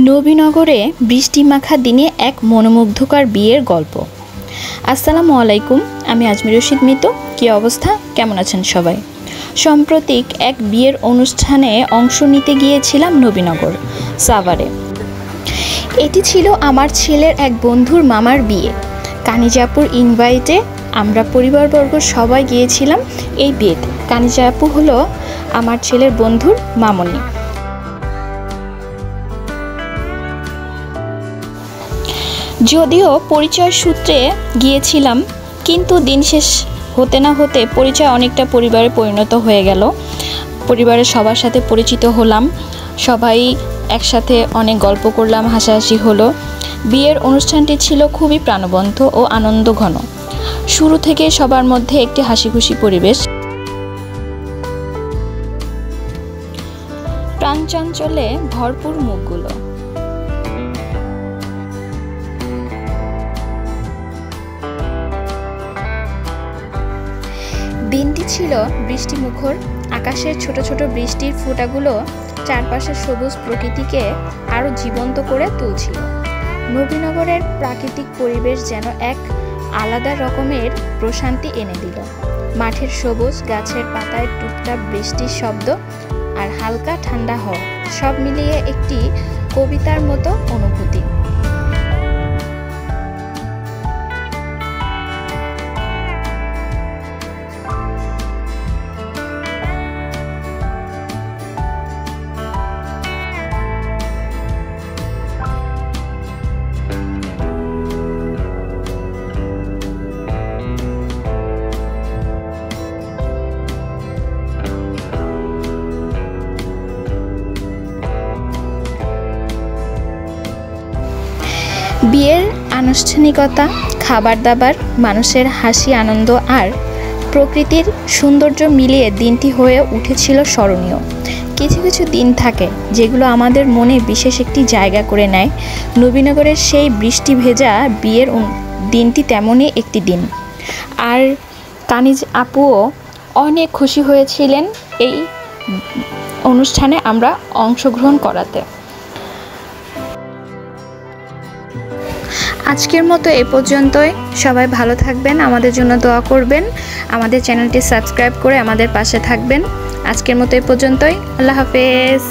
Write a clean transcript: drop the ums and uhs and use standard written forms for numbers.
নবীনগরে বৃষ্টি মাখা দিনে এক মনোমুগ্ধকর বিয়ের গল্প। আসসালামু আলাইকুম, আমি আজমির রশিদ মিতু। কী অবস্থা, কেমন আছেন সবাই? সাম্প্রতিক এক বিয়ের অনুষ্ঠানে অংশ নিতে গিয়েছিলাম নবীনগর সাভারে। এটি ছিল আমার ছেলের এক বন্ধুর মামার বিয়ে। কানিজাপুর ইনভাইটে আমরা পরিবারবর্গ সবাই গিয়েছিলাম এই বিয়েতে। কানিজাপু হলো আমার ছেলের বন্ধুর মামনি। যদিও পরিচয় সূত্রে গিয়েছিলাম, কিন্তু দিন শেষ হতে না হতে পরিচয় অনেকটা পরিবারে পরিণত হয়ে গেল। পরিবারের সবার সাথে পরিচিত হলাম, সবাই একসাথে অনেক গল্প করলাম, হাসাহাসি হলো। বিয়ের অনুষ্ঠানটি ছিল খুবই প্রাণবন্ত ও আনন্দঘন। শুরু থেকে সবার মধ্যে একটি হাসিখুশি পরিবেশ। প্রাণচাঞ্চল্যে ভরপুর মুখগুলো। দিনটি ছিল বৃষ্টিমুখর। আকাশের ছোট ছোট বৃষ্টির ফোঁটাগুলো চারপাশের সবুজ প্রকৃতিকে আরও জীবন্ত করে তুলছিল। নবীনগরের প্রাকৃতিক পরিবেশ যেন এক আলাদা রকমের প্রশান্তি এনে দিল। মাঠের সবুজ, গাছের পাতায় টুপটাপ বৃষ্টির শব্দ আর হালকা ঠান্ডা হাওয়া, সব মিলিয়ে একটি কবিতার মতো অনুভূতি। বিয়ের আনুষ্ঠানিকতা, খাবার দাবার, মানুষের হাসি, আনন্দ আর প্রকৃতির সৌন্দর্য মিলিয়ে দিনটি হয়ে উঠেছিল স্মরণীয়। কিছু কিছু দিন থাকে যেগুলো আমাদের মনে বিশেষ একটি জায়গা করে নেয়। নবীনগরের সেই বৃষ্টি ভেজা বিয়ের দিনটি তেমনই একটি দিন। আর কানিজ আপুও অনেক খুশি হয়েছিলেন এই অনুষ্ঠানে আমরা অংশগ্রহণ করাতে। আজকের মতো এ পর্যন্তই। সবাই ভালো থাকবেন, আমাদের জন্য দোয়া করবেন, আমাদের চ্যানেলটি সাবস্ক্রাইব করে আমাদের পাশে থাকবেন। আজকের মতো এ পর্যন্তই। আল্লাহ হাফেজ।